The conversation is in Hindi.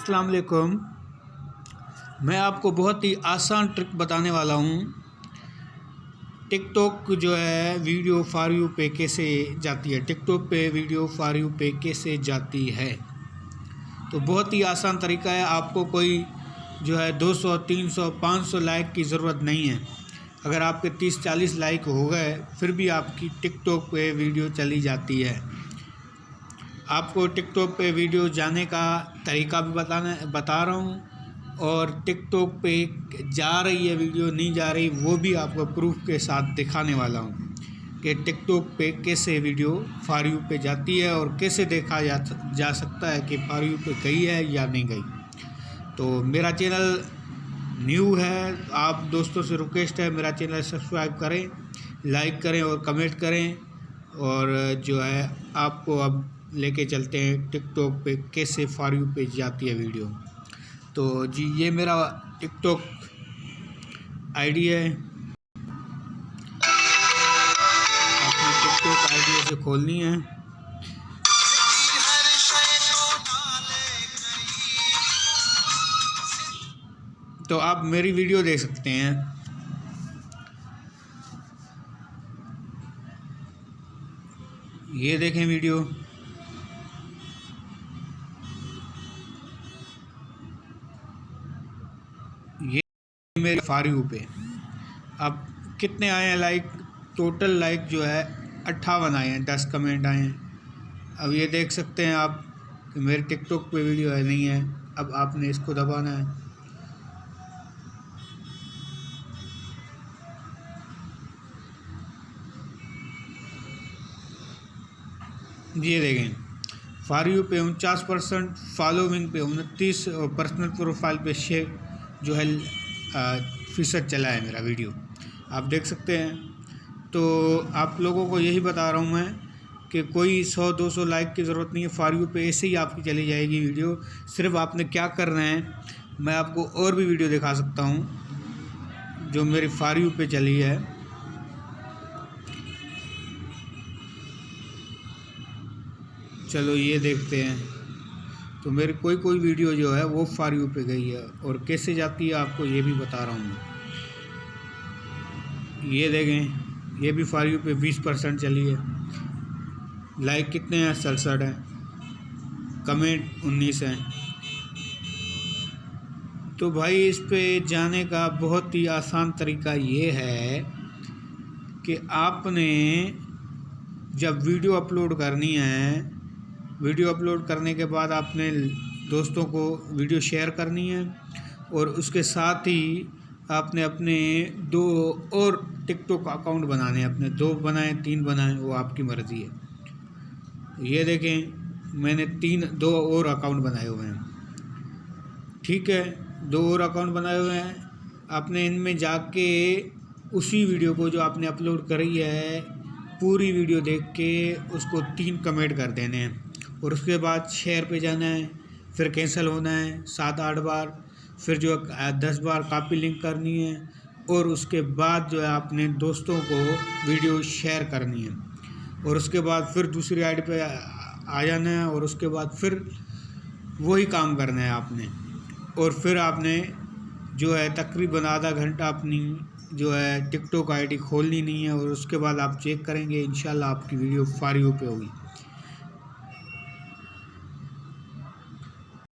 अस्सलाम वालेकुम। मैं आपको बहुत ही आसान ट्रिक बताने वाला हूँ। टिकटॉक जो है वीडियो फॉर यू पे कैसे जाती है, टिकटॉक पे वीडियो फॉर यू पे कैसे जाती है। तो बहुत ही आसान तरीका है। आपको कोई जो है 200, 300, 500 लाइक की ज़रूरत नहीं है। अगर आपके 30-40 लाइक हो गए फिर भी आपकी टिकटॉक पे वीडियो चली जाती है। आपको टिकटॉक पे वीडियो जाने का तरीका भी बता रहा हूँ, और टिकटॉक पे जा रही है वीडियो नहीं जा रही वो भी आपको प्रूफ के साथ दिखाने वाला हूँ कि टिकटॉक पे कैसे वीडियो फॉर यू पे जाती है और कैसे देखा जा सकता है कि फॉर यू पे गई है या नहीं गई। तो मेरा चैनल न्यू है, आप दोस्तों से रिक्वेस्ट है मेरा चैनल सब्सक्राइब करें, लाइक करें और कमेंट करें। और जो है आपको अब लेके चलते हैं टिकटॉक पे कैसे फॉर यू पे जाती है वीडियो। तो जी ये मेरा टिकटॉक आईडी है। आपने टिकटॉक आईडी से खोलनी है। तो आप मेरी वीडियो देख सकते हैं। ये देखें वीडियो। ये मेरे फॉर यू पे अब कितने आए हैं लाइक, टोटल लाइक जो है 58 आए हैं, 10 कमेंट आए हैं। अब ये देख सकते हैं आप कि मेरे टिकटॉक पे वीडियो है नहीं है। अब आपने इसको दबाना है। ये देखें फॉर यू पे 49%, फॉलोइंग पे 29 और पर्सनल प्रोफाइल पे शेयर जो है फीसद चला है मेरा वीडियो, आप देख सकते हैं। तो आप लोगों को यही बता रहा हूँ मैं कि कोई 100-200 लाइक की ज़रूरत नहीं है, फॉर यू पे ऐसे ही आपकी चली जाएगी वीडियो। सिर्फ आपने क्या करना है, मैं आपको और भी वीडियो दिखा सकता हूँ जो मेरी फॉर यू पे चली है। चलो ये देखते हैं। तो मेरी कोई वीडियो जो है वो फॉर यू पे गई है, और कैसे जाती है आपको ये भी बता रहा हूँ मैं। ये देखें ये भी फॉर यू पे 20% चली है। लाइक कितने हैं? 67 हैं। कमेंट 19 हैं। तो भाई इस पे जाने का बहुत ही आसान तरीका ये है कि आपने जब वीडियो अपलोड करनी है, वीडियो अपलोड करने के बाद आपने दोस्तों को वीडियो शेयर करनी है, और उसके साथ ही आपने अपने 2 और टिकटॉक अकाउंट बनाने हैं। अपने 2 बनाएं 3 बनाएं, वो आपकी मर्ज़ी है। ये देखें मैंने 2 और अकाउंट बनाए हुए हैं। ठीक है, 2 और अकाउंट बनाए हुए हैं। आपने इनमें जाके उसी वीडियो को जो आपने अपलोड करी है पूरी वीडियो देख के उसको 3 कमेंट कर देने हैं, और उसके बाद शेयर पे जाना है, फिर कैंसिल होना है 7-8 बार, फिर जो 10 बार कॉपी लिंक करनी है, और उसके बाद जो है अपने दोस्तों को वीडियो शेयर करनी है, और उसके बाद फिर दूसरी आईडी पे आ जाना है, और उसके बाद फिर वही काम करना है आपने। और फिर आपने जो है तकरीबन आधा घंटा अपनी जो है टिकटॉक आईडी खोलनी नहीं है, और उसके बाद आप चेक करेंगे इंशाल्लाह आपकी वीडियो फॉर यू पे होगी।